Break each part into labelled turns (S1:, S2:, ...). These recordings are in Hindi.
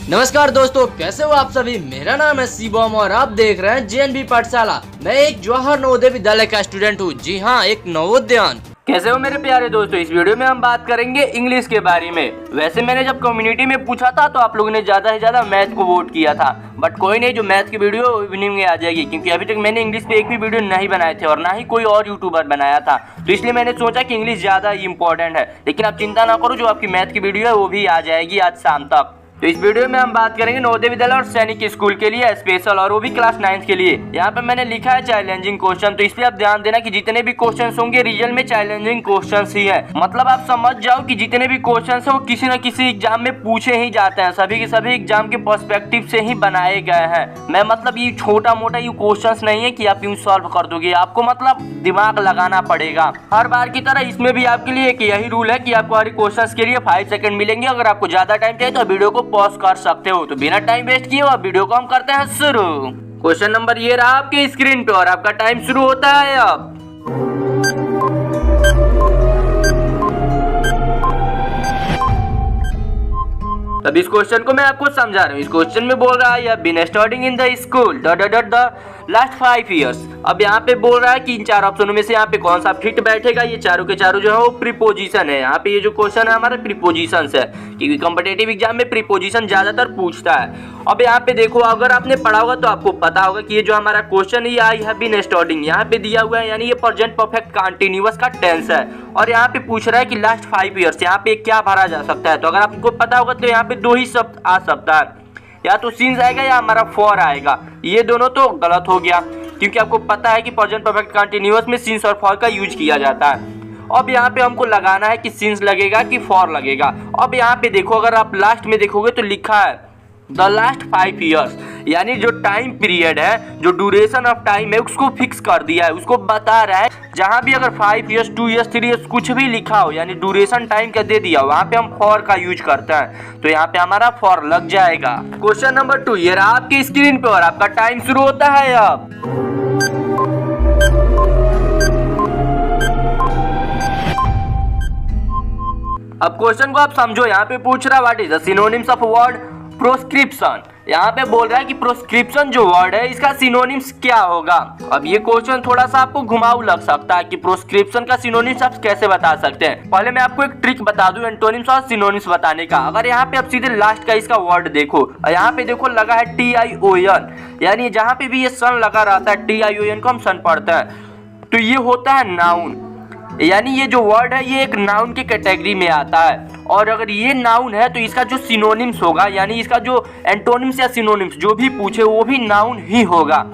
S1: नमस्कार दोस्तों, कैसे हो आप सभी। मेरा नाम है शिवम और आप देख रहे हैं जेएनवी पाठशाला। मैं एक जवाहर नवोदय विद्यालय का स्टूडेंट हूँ। जी हाँ, एक नवोदयन।
S2: कैसे हो मेरे प्यारे दोस्तों। इस वीडियो में हम बात करेंगे इंग्लिश के बारे में। वैसे मैंने जब कम्युनिटी में पूछा था तो आप लोगों ने ज़्यादा से ज़्यादा मैथ को वोट किया था, बट कोई नहीं, जो मैथ की वीडियो इवनिंग में आ जाएगी, क्योंकि अभी तक मैंने इंग्लिश पे एक भी वीडियो नहीं बनाए थे और ना ही कोई और यूट्यूबर बनाया था, तो इसलिए मैंने सोचा कि इंग्लिश ज़्यादा इंपॉर्टेंट है। लेकिन आप चिंता ना करो, जो आपकी मैथ की वीडियो है वो भी आ जाएगी आज शाम तक। तो इस वीडियो में हम बात करेंगे नवोदय विद्यालय और सैनिक स्कूल के लिए स्पेशल, और वो भी क्लास 9 के लिए। यहाँ पे मैंने लिखा है चैलेंजिंग क्वेश्चन, तो इसलिए आप ध्यान देना कि जितने भी क्वेश्चंस होंगे रियल में चैलेंजिंग क्वेश्चंस ही है। मतलब आप समझ जाओ कि जितने भी क्वेश्चंस है वो किसी न किसी एग्जाम में पूछे ही जाते हैं, सभी के सभी एग्जाम के पर्सपेक्टिव से ही बनाए गए हैं। मैं मतलब ये छोटा मोटा ये क्वेश्चंस नहीं है कि आप यूं सॉल्व कर दोगे, आपको मतलब दिमाग लगाना पड़ेगा। हर बार की तरह इसमें भी आपके लिए एक यही रूल है कि आपको हर क्वेश्चंस के लिए 5 सेकंड मिलेंगे। अगर आपको ज्यादा टाइम चाहिए तो वीडियो को पॉज कर सकते हो। तो बिना टाइम वेस्ट किए अब वीडियो को हम करते हैं शुरू। क्वेश्चन नंबर ये रहा आपके स्क्रीन पे और आपका टाइम शुरू होता है अब। तब इस क्वेश्चन को मैं आपको समझा रहा हूँ। इस क्वेश्चन में बोल रहा है been studying in the school the last 5 years। अब यहाँ पे बोल रहा है कि इन 4 ऑप्शनों में से यहाँ पे कौन सा फिट बैठेगा। ये चारों के चारों जो है वो प्रीपोजिशन है। यहाँ पे ये जो क्वेश्चन है हमारा प्रीपोजिशन है, क्योंकि कॉम्पिटिटिव एग्जाम में प्रीपोजिशन ज्यादातर पूछता है। अब यहाँ पे देखो, अगर आपने पढ़ा होगा तो आपको पता होगा कि ये जो हमारा क्वेश्चन है आई हैव बीन स्टडिंग यहाँ पे दिया हुआ है, यानी ये प्रेजेंट परफेक्ट कंटीन्यूअस का टेंस है। और यहाँ पे पूछ रहा है कि लास्ट 5 years, यहाँ पे क्या भरा जा सकता है। तो अगर आपको पता होगा तो यहाँ पे 2 ही शब्द आ सकता है, या तो सिंस आएगा या हमारा फॉर आएगा। ये दोनों तो गलत हो गया, क्योंकि आपको पता है कि प्रेजेंट परफेक्ट कंटीन्यूअस में सिंस और फॉर का यूज किया जाता है। अब यहाँ पे हमको लगाना है कि सिंस लगेगा कि फॉर लगेगा। अब यहाँ पे देखो, अगर आप लास्ट में देखोगे तो लिखा है द लास्ट 5 years, यानी जो टाइम पीरियड है, जो ड्यूरेशन ऑफ टाइम है उसको फिक्स कर दिया है, उसको बता रहा है। जहां भी अगर 5 years 2 years 3 years कुछ भी लिखा हो, यानी ड्यूरेशन टाइम का दे दिया, वहां पे हम फॉर का यूज करते हैं, तो यहाँ पे हमारा फॉर लग जाएगा। क्वेश्चन नंबर 2 ये रहा आपके स्क्रीन पे और आपका टाइम शुरू होता है अब। अब क्वेश्चन को आप समझो। यहाँ पे पूछ रहा what is the synonyms of word proscription. यहाँ पे बोल रहा है कि प्रोस्क्रिप्शन जो वर्ड है इसका सिनोनिम्स क्या होगा। अब ये क्वेश्चन थोड़ा सा आपको घुमाऊ लग सकता है कि प्रोस्क्रिप्शन का सिनोनिम्स आप कैसे बता सकते हैं। पहले मैं आपको एक ट्रिक बता दूं एंटोनिम्स और सिनोनिम्स बताने का। अगर यहाँ पे आप सीधे लास्ट का इसका वर्ड देखो, यहाँ पे देखो लगा है TION, यानी जहाँ पे भी ये सन लगा रहता है TION को हम सन पढ़ते हैं, तो ये होता है नाउन, यानी ये जो वर्ड है ये एक नाउन की कैटेगरी में आता है। और अगर ये नाउन है तो इसका जो सिनोनिम्स होगा, यानी इसका जो एंटोनिम्स या सिनोनिम्स जो भी पूछे वो भी नाउन ही होगा।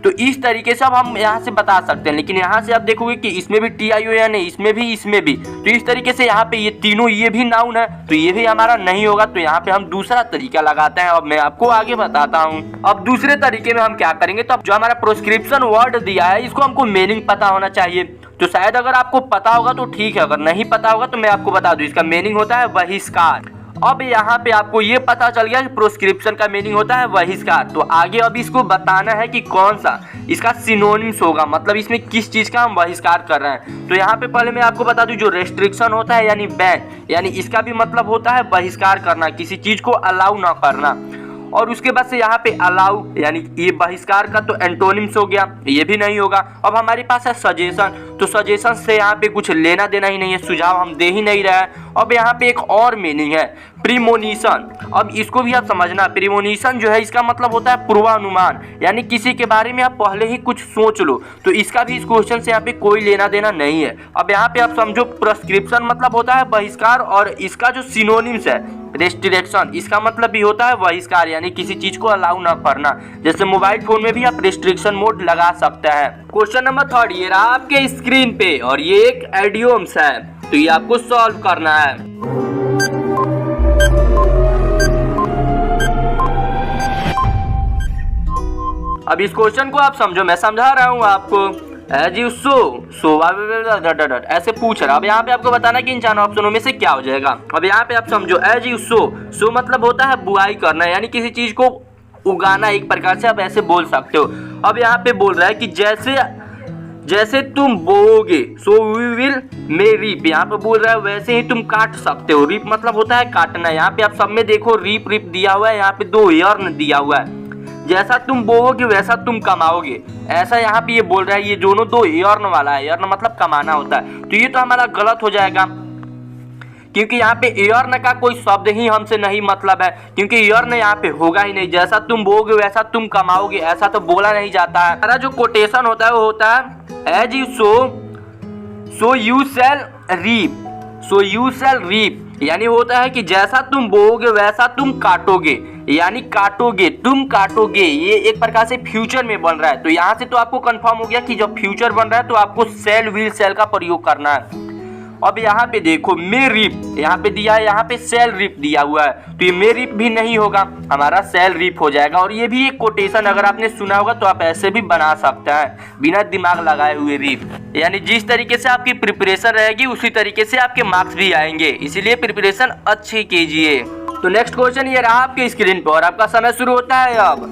S2: तो इस तरीके से अब हम यहाँ से बता सकते हैं। लेकिन यहाँ से आप देखोगे कि इसमें भी TION है, इसमें भी, तो इस तरीके से यहाँ पे ये तीनों ये भी नाउन है, तो ये भी हमारा नहीं होगा। तो यहाँ पे हम दूसरा तरीका लगाते हैं। अब मैं आपको आगे बताता हूँ। अब दूसरे तरीके में हम क्या करेंगे, तो अब जो हमारा प्रोस्क्रिप्शन वर्ड दिया है इसको हमको मीनिंग पता होना चाहिए। तो शायद अगर आपको पता होगा तो ठीक है, अगर नहीं पता होगा तो मैं आपको बता दूं, इसका मीनिंग होता है बहिष्कार। अब यहाँ पे आपको ये पता चल गया कि प्रोस्क्रिप्शन का मीनिंग होता है बहिष्कार। तो आगे अब इसको बताना है कि कौन सा इसका सिनोनिम्स होगा, मतलब इसमें किस चीज का हम बहिष्कार कर रहे हैं। तो यहाँ पे पहले मैं आपको बता दूं, जो रेस्ट्रिक्शन होता है यानी बैन, यानी इसका भी मतलब होता है बहिष्कार करना, किसी चीज को अलाउ ना करना। और उसके बाद से यहाँ पे अलाउ, यानी ये बहिष्कार का तो एंटोनिम्स हो गया, ये भी नहीं होगा। अब हमारे पास है सजेशन, तो सजेशन से यहाँ पे कुछ लेना देना ही नहीं है, सुझाव हम दे ही नहीं रहे हैं। अब यहाँ पे एक और मीनिंग है प्रीमोनिशन। अब इसको भी आप समझना, प्रीमोनिशन जो है इसका मतलब होता है पूर्वानुमान, यानी किसी के बारे में आप पहले ही कुछ सोच लो। तो इसका भी इस क्वेश्चन से यहाँ पे कोई लेना देना नहीं है। अब यहाँ पे आप समझो, प्रिस्क्रिप्शन मतलब होता है बहिष्कार, और इसका जो सिनोनिम्स है रेस्ट्रिक्शन, इसका मतलब भी होता है बहिष्कार, यानी किसी चीज को अलाउ ना करना। जैसे मोबाइल फोन में भी आप रेस्ट्रिक्शन मोड लगा सकते हैं। क्वेश्चन नंबर 3 ये रहा आपके स्क्रीन पे और ये एक एडियोम्स है, तो ये आपको सॉल्व करना है। अब इस क्वेश्चन को आप समझो, मैं समझा रहा हूँ आपको। एज यू सो ऐसे पूछ रहा। अब यहाँ पे आपको बताना कि इन 4 ऑप्शनों में से क्या हो जाएगा। अब यहाँ पे आप समझो, एज यू सो मतलब होता है बुआई करना, यानी किसी चीज को उगाना, एक प्रकार से आप ऐसे बोल सकते हो। अब यहाँ पे बोल रहा है कि जैसे तुम बोओगे so we will may reap, यहाँ पे बोल रहा है वैसे ही तुम काट सकते हो। रीप मतलब होता है काटना। यहाँ पे आप सब में देखो रीप रीप दिया हुआ है, यहाँ पे 2 यर्न दिया हुआ है। जैसा तुम बोओगे वैसा तुम कमाओगे, ऐसा यहाँ पे ये बोल रहा है। ये दोनों 2 यर्न वाला है, यर्न मतलब कमाना होता है। तो ये तो हमारा गलत हो जाएगा, क्योंकि यहाँ पे यर्न का कोई शब्द ही हमसे नहीं मतलब है, क्योंकि यर्न यहाँ पे होगा ही नहीं। जैसा तुम बोओगे वैसा तुम कमाओगे, ऐसा तो बोला नहीं जाता है। हमारा जो कोटेशन होता है वो होता है as you sow you shall reap, so you shall reap, यानी होता है कि जैसा तुम बोओगे वैसा तुम काटोगे, यानी काटोगे, तुम काटोगे। ये एक प्रकार से फ्यूचर में बन रहा है। तो यहाँ से तो आपको कंफर्म हो गया कि जब फ्यूचर बन रहा है तो आपको शैल विल शैल का प्रयोग करना है। अब यहाँ पे देखो मे रिप, यहाँ पे दिया है, यहाँ पे शैल रिप दिया हुआ है, तो ये मे रिप भी नहीं होगा, हमारा शैल रिप हो जाएगा। और ये भी एक कोटेशन अगर आपने सुना होगा तो आप ऐसे भी बना सकते हैं बिना दिमाग लगाए हुए रिप। यानी जिस तरीके से आपकी प्रिपरेशन रहेगी उसी तरीके से आपके मार्क्स भी आएंगे, इसीलिए प्रिपरेशन अच्छी कीजिए। तो नेक्स्ट क्वेश्चन ये रहा आपके स्क्रीन पर और आपका समय शुरू होता है अब।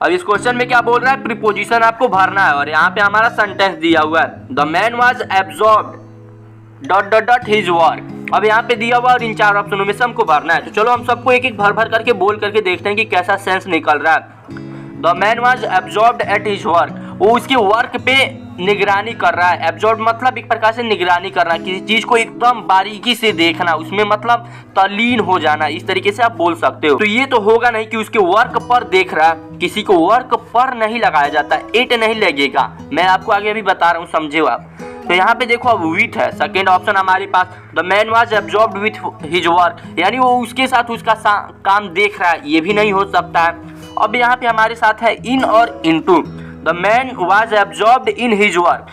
S2: अब इस क्वेश्चन में क्या बोल रहा है, प्रीपोजिशन आपको भरना है और यहाँ पे हमारा सेंटेंस दिया हुआ है the man was absorbed dot dot dot his work. अब यहाँ पे दिया हुआ और इन 4 ऑप्शनों में से हमको भरना है। तो चलो हम सबको एक एक भर भर करके बोल करके देखते हैं कि कैसा सेंस निकल रहा है। The man was absorbed at his work, वो उसके वर्क पे निगरानी कर रहा है। एब्सॉर्ब मतलब एक प्रकार से निगरानी करना, किसी चीज को एकदम बारीकी से देखना, उसमें मतलब तल्लीन हो जाना, इस तरीके से आप बोल सकते हो। तो ये तो होगा नहीं कि उसके वर्क पर देख रहा है, किसी को वर्क पर नहीं लगाया जाता, इट नहीं लगेगा। मैं आपको आगे अभी बता रहा हूँ, समझे आप। तो यहाँ पे देखो अब विथ है, सेकेंड ऑप्शन हमारे पास the man was absorbed with his work, यानी वो उसके साथ उसका काम देख रहा है, ये भी नहीं हो सकता है। अब यहाँ पे हमारे साथ है इन और into, the man was absorbed in his work,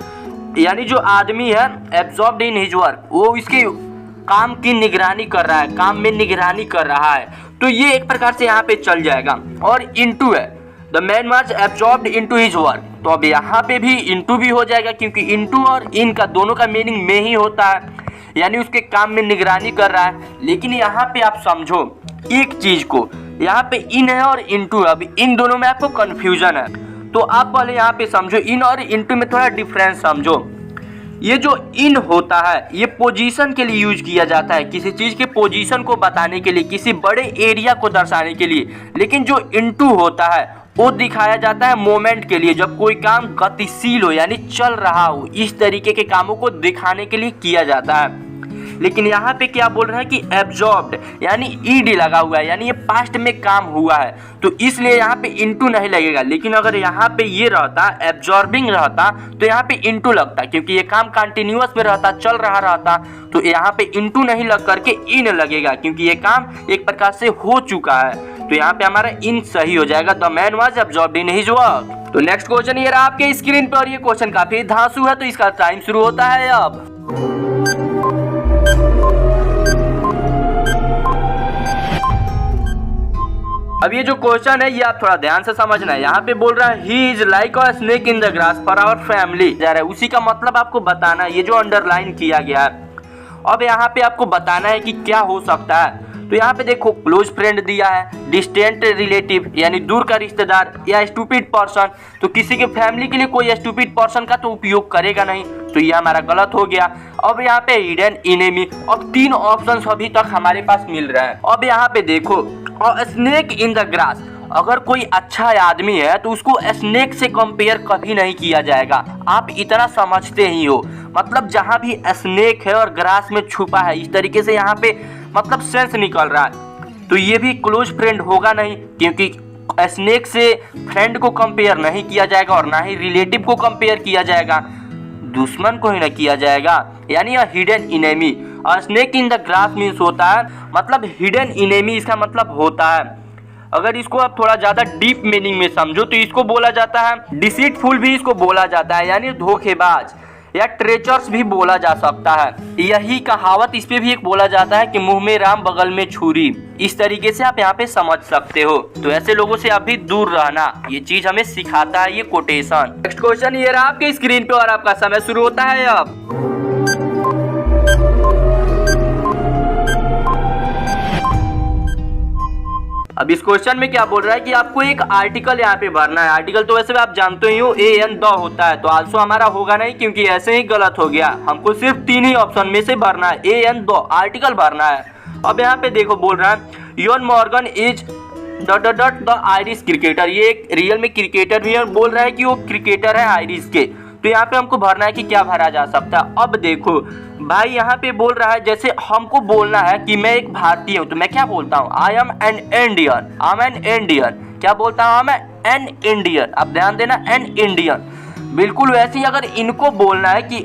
S2: यानी जो आदमी है एब्सॉर्ब्ड इन हिज वर्क, वो इसके काम की निगरानी कर रहा है, काम में निगरानी कर रहा है। तो ये एक प्रकार से यहाँ पे चल जाएगा। और इनटू है the man was absorbed into his work, तो अब यहाँ पे भी इनटू भी हो जाएगा, क्योंकि इनटू और इन का दोनों का मीनिंग में ही होता है, यानी उसके काम में निगरानी कर रहा है। लेकिन यहाँ पे आप समझो एक चीज को, यहाँ पे इन है और इनटू है, अब इन दोनों में आपको कंफ्यूजन है, तो आप पहले यहाँ पे समझो इन और इनटू में थोड़ा डिफरेंस समझो। ये जो इन होता है ये पोजीशन के लिए यूज किया जाता है, किसी चीज के पोजीशन को बताने के लिए, किसी बड़े एरिया को दर्शाने के लिए। लेकिन जो इनटू होता है वो दिखाया जाता है मोमेंट के लिए, जब कोई काम गतिशील हो यानी चल रहा हो, इस तरीके के कामों को दिखाने के लिए किया जाता है। लेकिन यहाँ पे क्या बोल रहा है कि एब्सॉर्ब्ड यानी ईड लगा हुआ है, यानी ये पास्ट में काम हुआ है, तो इसलिए यहाँ पे इनटू नहीं लगेगा। लेकिन अगर यहाँ पे ये रहता एब्सॉर्बिंग रहता तो यहाँ पे इनटू लगता, क्योंकि ये काम कंटिन्यूअस में रहता, चल रहा रहता, तो यहाँ पे इनटू नहीं लग करके इन लगेगा, क्योंकि ये काम एक प्रकार से हो चुका है। तो यहाँ पे हमारा इन सही हो जाएगा, the man was absorbed in his work. तो नेक्स्ट क्वेश्चन ये रहा आपके स्क्रीन पर, ये क्वेश्चन काफी धांसू है, तो इसका टाइम शुरू होता है अब। अब ये जो क्वेश्चन है ये आप थोड़ा ध्यान से समझना है। यहाँ पे बोल रहा है he is like a snake in the grass for our family, जा रहा है उसी का मतलब आपको बताना है, ये जो अंडरलाइन किया गया है। अब यहाँ पे आपको बताना है कि क्या हो सकता है। तो यहाँ पे देखो क्लोज फ्रेंड दिया है, डिस्टेंट रिलेटिव यानी दूर का रिश्तेदार, या स्टूपिड पर्सन, तो किसी के फैमिली के लिए कोई स्टूपिड पर्सन का तो उपयोग करेगा नहीं, तो ये हमारा गलत हो गया। अब यहाँ पे हिडन इनेमी, अब 3 ऑप्शंस अभी तक हमारे पास मिल रहा है। अब यहाँ पे देखो स्नेक इन द ग्रास, अगर कोई अच्छा आदमी है तो उसको स्नेक से कंपेयर कभी नहीं किया जाएगा, आप इतना समझते ही हो। मतलब जहाँ भी स्नेक है और ग्रास में छुपा है, इस तरीके से यहाँ पे मतलब सेंस निकल रहा है। तो ये भी क्लोज फ्रेंड होगा नहीं, क्योंकि स्नेक से फ्रेंड को कंपेयर नहीं किया जाएगा और ना ही रिलेटिव को कंपेयर किया जाएगा, दुश्मन को ही ना किया जाएगा, यानी हिडन इनेमी। और snake in the grass means होता है मतलब हिडन इनेमी, इसका मतलब होता है, अगर इसको आप थोड़ा ज्यादा डीप मीनिंग में समझो तो इसको बोला जाता है डिसीटफुल, भी इसको बोला जाता है यानी धोखेबाज, या ट्रेचर्स भी बोला जा सकता है। यही कहावत इस पे भी एक बोला जाता है कि मुंह में राम बगल में छुरी, इस तरीके से आप यहाँ पे समझ सकते हो। तो ऐसे लोगों से आप भी दूर रहना, ये चीज हमें सिखाता है ये कोटेशन। नेक्स्ट क्वेश्चन ये रहा आपके स्क्रीन पे और आपका समय शुरू होता है अब। अब इस क्वेश्चन में क्या बोल रहा है कि आपको एक आर्टिकल यहाँ पे भरना है। आर्टिकल तो वैसे भी आप जानते ही हो एन द होता है, तो आल्सो हमारा होगा नहीं क्योंकि ऐसे ही गलत हो गया। हमको सिर्फ 3 ही ऑप्शन में से भरना है, एन द आर्टिकल भरना है। अब यहाँ पे देखो बोल रहा है Eoin Morgan is the Irish cricketer, ये एक रियल में क्रिकेटर भी है, बोल रहा है कि वो क्रिकेटर है आयरिश के। तो यहाँ पे हमको भरना है कि क्या भरा जा सकता है। अब देखो भाई यहाँ पे बोल रहा है जैसे हमको बोलना है कि मैं एक भारतीय हूँ, तो मैं क्या बोलता हूँ, I am an Indian, I am an Indian. क्या बोलता हूँ मैं, एन इंडियन। अब ध्यान देना, एन इंडियन। बिल्कुल वैसे ही अगर इनको बोलना है कि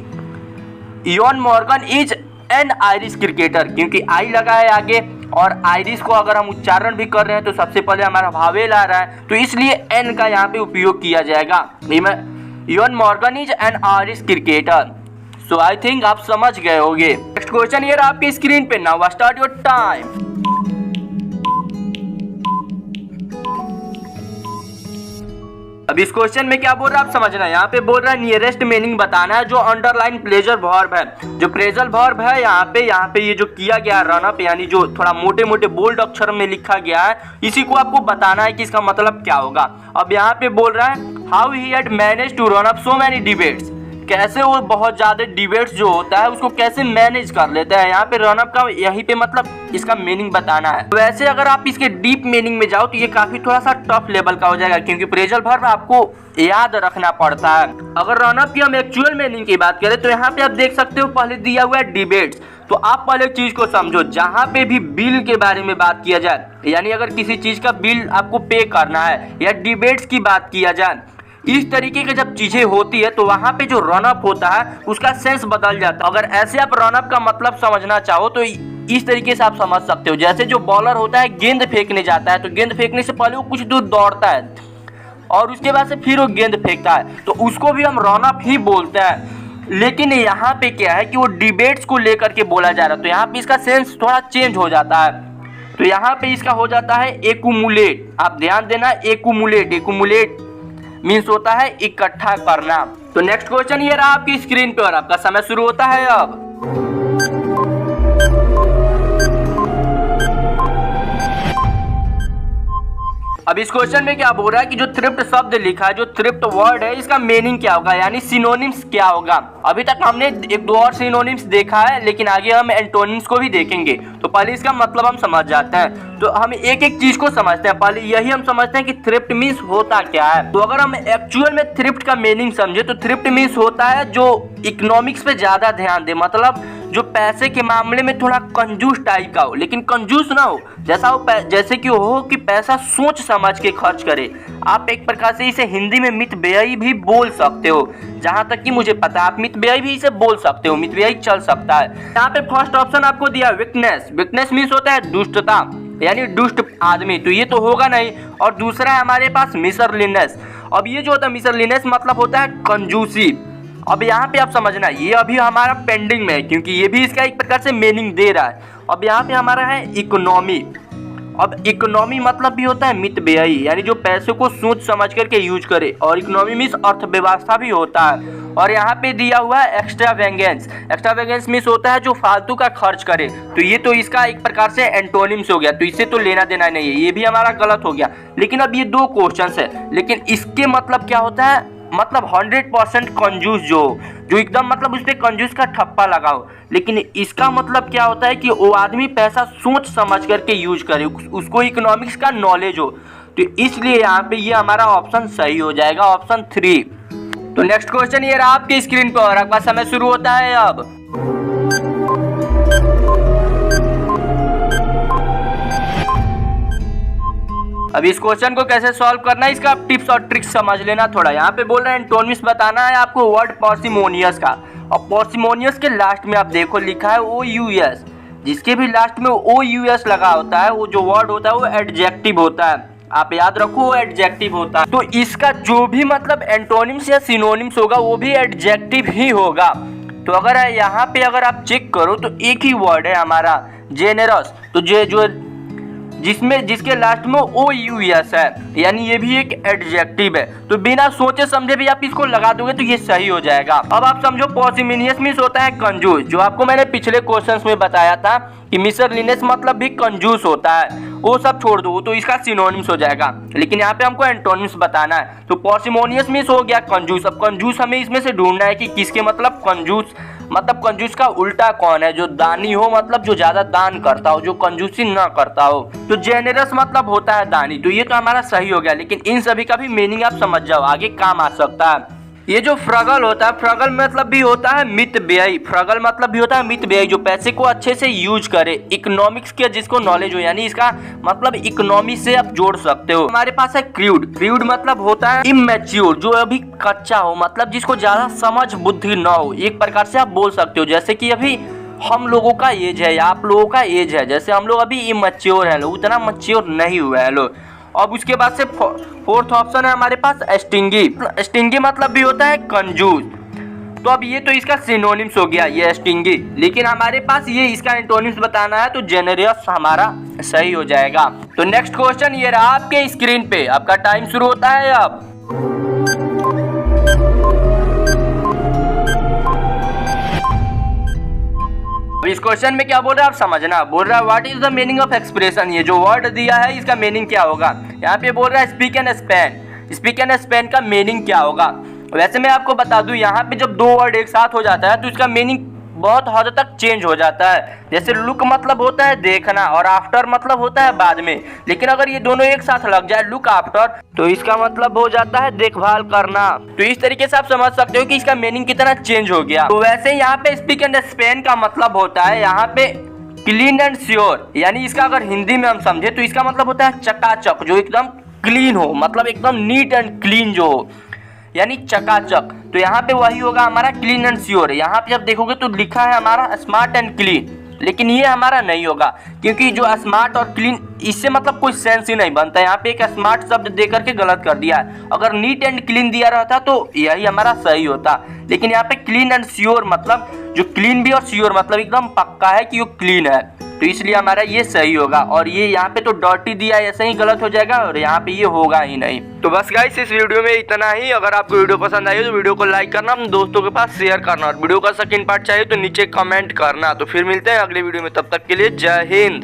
S2: Eoin Morgan is an Irish cricketer, क्योंकि आई लगा है आगे और आयरिश को अगर हम उच्चारण भी कर रहे हैं तो सबसे पहले हमारा भावेल आ रहा है, तो इसलिए एन का यहाँ पे उपयोग किया जाएगा। Eoin Morgan is an Irish cricketer. So I think आप समझ गए होंगे। नेक्स्ट क्वेश्चन ये रहा आपकी स्क्रीन पे। Now start your time. अब इस क्वेश्चन में क्या बोल रहा है आप समझना। यहाँ पे बोल रहा है नियरेस्ट मीनिंग बताना है जो अंडरलाइन प्लेजर वर्ब है। जो प्रेजल वर्ब है यहाँ पे ये जो किया गया रन अप, यानी जो थोड़ा मोटे मोटे बोल्ड अक्षर में लिखा गया है, इसी को आपको बताना है कि इसका मतलब क्या होगा। अब यहाँ पे बोल रहा है how he had manage to run up so many debates, कैसे वो बहुत ज्यादा डिबेट्स जो होता है उसको कैसे मैनेज कर लेता है। यहाँ पे रन अप का यहीं पे मतलब इसका मीनिंग बताना है। वैसे अगर आप इसके डीप मीनिंग में जाओ तो ये काफी थोड़ा सा टफ लेवल का हो जाएगा, क्योंकि प्रेजल वर्ब आपको याद रखना पड़ता है। अगर रन अप की हम एक्चुअल मीनिंग की बात करें तो यहाँ पे आप देख सकते हो पहले दिया हुआ है डिबेट्स। तो आप पहले चीज को समझो, जहाँ पे भी बिल के बारे में बात किया जाए, यानी अगर किसी चीज का बिल आपको पे करना है या डिबेट्स की बात किया जाए, इस तरीके की जब चीजें होती है तो वहां पे जो रन अप होता है उसका सेंस बदल जाता है। अगर ऐसे आप रन अप का मतलब समझना चाहो तो इस तरीके से आप समझ सकते हो। जैसे जो बॉलर होता है गेंद फेंकने जाता है, तो गेंद फेंकने से पहले वो कुछ दूर दौड़ता है और उसके बाद से फिर वो गेंद फेंकता है, तो उसको भी हम रन अप ही बोलते हैं। लेकिन यहाँ पे क्या है कि वो डिबेट्स को लेकर के बोला जा रहा है, तो यहाँ पे इसका सेंस थोड़ा चेंज हो जाता है। तो यहाँ पे इसका हो जाता है एक्यूमुलेट। आप ध्यान देना, एक्यूमुलेट मीन्स होता है इकट्ठा करना। तो नेक्स्ट क्वेश्चन ये रहा आपकी स्क्रीन पे और आपका समय शुरू होता है अब। अब इस क्वेश्चन में क्या बोल रहा है कि जो थ्रिफ्ट शब्द लिखा है, जो थ्रिफ्ट वर्ड है, इसका मीनिंग क्या होगा, यानी सिनोनिम्स क्या होगा। अभी तक हमने 1-2 और सिनोनिम्स देखा है, लेकिन आगे हम एंटोनिम्स को भी देखेंगे। तो पहले इसका मतलब हम समझ जाते हैं, तो हम एक एक चीज को समझते हैं। पहले यही हम समझते हैं कि थ्रिफ्ट मीन्स होता क्या है। तो अगर हम एक्चुअल में थ्रिफ्ट का मीनिंग समझे तो थ्रिफ्ट मीन्स होता है जो इकोनॉमिक्स पे ज्यादा ध्यान दे, मतलब जो पैसे के मामले में थोड़ा कंजूस टाइप का हो, लेकिन कंजूस ना हो, जैसे कि हो कि पैसा सोच समझ के खर्च करे। आप एक प्रकार से इसे हिंदी में मितव्ययी भी बोल सकते हो, जहां तक कि मुझे पता है आप मितव्ययी भी इसे बोल सकते हो, मितव्ययी चल सकता है। यहाँ पे फर्स्ट ऑप्शन आपको दिया वीकनेस। वीकनेस मीन्स होता है दुष्टता, यानी दुष्ट आदमी, तो ये तो होगा नहीं। और दूसरा है हमारे पास मिसरलिनेस। अब ये जो होता है मिसरलिनेस मतलब होता है कंजूसी। अब यहाँ पे आप समझना, ये अभी हमारा पेंडिंग में है क्योंकि ये भी इसका एक प्रकार से मीनिंग दे रहा है। अब यहाँ पे हमारा है इकोनॉमी। अब इकोनॉमी मतलब भी होता है मितव्ययी, यानी जो पैसे को सोच समझ करके यूज करे, और इकोनॉमी मीन्स अर्थव्यवस्था भी होता है। और यहाँ पे दिया हुआ है एक्स्ट्रावेगेंस। एक्स्ट्रावेगेंस मीन्स होता है जो फालतू का खर्च करे, तो ये तो इसका एक प्रकार से एंटोनिम्स हो गया, तो इससे तो लेना देना नहीं है, ये भी हमारा गलत हो गया। लेकिन अब ये 2 क्वेश्चन है, लेकिन इसके मतलब क्या होता है, मतलब 100% कंजूस जो एकदम मतलब उस पर कंजूस का ठप्पा लगाओ। लेकिन इसका मतलब क्या होता है कि वो आदमी पैसा सोच समझ करके यूज करे, उसको इकोनॉमिक्स का नॉलेज हो। तो इसलिए यहाँ पे ये हमारा ऑप्शन सही हो जाएगा, ऑप्शन 3। तो नेक्स्ट क्वेश्चन ये रहा आपकी स्क्रीन पर और आपका समय शुरू होता है अब। अब इस क्वेश्चन को कैसे सॉल्व करना है इसका आप टिप्स और ट्रिक्स समझ लेना थोड़ा। यहाँ पे बोल रहे हैं एंटोनिम्स बताना है आपको वर्ड पार्सिमोनियस का, और पार्सिमोनियस के लास्ट में आप देखो लिखा है OUS, जिसके भी लास्ट में OUS लगा होता है, वो जो वर्ड होता है वो एडजेक्टिव होता है। आप याद रखो वो एडजेक्टिव होता है, तो इसका जो भी मतलब एंटोनिम्स या सिनोनिम्स होगा वो भी एडजेक्टिव ही होगा। तो अगर यहाँ पे अगर आप चेक करो तो एक ही वर्ड है हमारा जेनेरस, तो जो जिसके लास्ट में OUS है, यानी ये भी एक एडजेक्टिव है। तो बिना सोचे समझे भी आप इसको लगा दोगे तो ये सही हो जाएगा। अब आप समझो पॉसिमिनियस मीन्स होता है कंजूस, जो आपको मैंने पिछले क्वेश्चंस में बताया था कि मिसरलिनियस मतलब भी कंजूस होता है, वो सब छोड़ दो, तो इसका सिनोनिम्स हो जाएगा। लेकिन यहाँ पे हमको एंटोनिम्स बताना है। तो पॉसिमोनियस मीन्स हो गया कंजूस। अब कंजूस हमें इसमें से ढूंढना है कि किसके मतलब कंजूस, मतलब कंजूस का उल्टा कौन है, जो दानी हो, मतलब जो ज्यादा दान करता हो, जो कंजूसी ना करता हो। तो जेनरस मतलब होता है दानी, तो ये तो हमारा सही हो गया। लेकिन इन सभी का भी मीनिंग आप समझ जाओ, आगे काम आ सकता है। ये जो फ्रगल होता है, फ्रगल मतलब भी होता है मितव्ययी। फ्रगल मतलब भी होता है मितव्ययी, जो पैसे को अच्छे से यूज करे, इकोनॉमिक्स के जिसको नॉलेज हो, यानी इसका मतलब इकोनॉमी से आप जोड़ सकते हो। हमारे पास है क्रूड। क्रूड मतलब होता है इमैच्योर, जो अभी कच्चा हो, मतलब जिसको ज्यादा समझ बुद्धि ना हो। एक प्रकार से आप बोल सकते हो जैसे कि अभी हम लोगों का एज है या आप लोगों का एज है, जैसे हम लोग अभी इमैच्योर है, उतना मैच्योर नहीं हुआ है लोग। अब उसके बाद से फोर्थ ऑप्शन है हमारे पास स्टिंगी। स्टिंगी मतलब भी होता है कंजूस। तो अब ये तो इसका सिनोनिम्स हो गया ये स्टिंगी, लेकिन हमारे पास ये इसका एंटोनिम्स बताना है, तो जेनरस हमारा सही हो जाएगा। तो नेक्स्ट क्वेश्चन ये रहा आपके स्क्रीन पे, आपका टाइम शुरू होता है अब। इस क्वेश्चन में क्या बोल रहा है आप समझना। बोल रहा है what is the meaning of expression. ये जो वर्ड दिया है इसका मीनिंग क्या होगा। यहाँ पे बोल रहा है speak and Spain. Speak and Spain का मीनिंग क्या होगा। वैसे मैं आपको बता दूं, यहाँ पे जब दो वर्ड एक साथ हो जाता है तो इसका मीनिंग बहुत हद तक चेंज हो जाता है। जैसे लुक मतलब होता है देखना और आफ्टर मतलब होता है बाद में, लेकिन अगर ये दोनों एक साथ लग जाए लुक आफ्टर, तो इसका मतलब हो जाता है देखभाल करना। तो इस तरीके से आप समझ सकते हो कि इसका मीनिंग कितना चेंज हो गया। तो वैसे यहाँ पे स्पीक एंड स्पेन का मतलब होता है यहाँ पे क्लीन एंड श्योर, यानी इसका अगर हिंदी में हम समझे तो इसका मतलब होता है चकाचक, जो एकदम क्लीन हो, मतलब एकदम नीट एंड क्लीन जो हो, यानी चकाचक। तो यहाँ पे वही होगा हमारा क्लीन एंड श्योर। यहाँ पे जब देखोगे तो लिखा है हमारा स्मार्ट एंड क्लीन, लेकिन ये हमारा नहीं होगा, क्योंकि जो स्मार्ट और क्लीन इससे मतलब कोई सेंस ही नहीं बनता। यहाँ पे एक स्मार्ट शब्द दे करके गलत कर दिया है। अगर नीट एंड क्लीन दिया रहता तो यही हमारा सही होता, लेकिन यहाँ पे क्लीन एंड श्योर मतलब जो क्लीन भी और श्योर मतलब एकदम पक्का है कि वो क्लीन है, तो इसलिए हमारा ये सही होगा। और ये यहाँ पे तो डर्टी दिया है, ऐसे ही गलत हो जाएगा, और यहाँ पे ये होगा ही नहीं। तो बस गाइस इस वीडियो में इतना ही। अगर आपको वीडियो पसंद आई हो तो वीडियो को लाइक करना, अपने दोस्तों के पास शेयर करना, और वीडियो का सेकंड पार्ट चाहिए तो नीचे कमेंट करना। तो फिर मिलते हैं अगले वीडियो में, तब तक के लिए जय हिंद।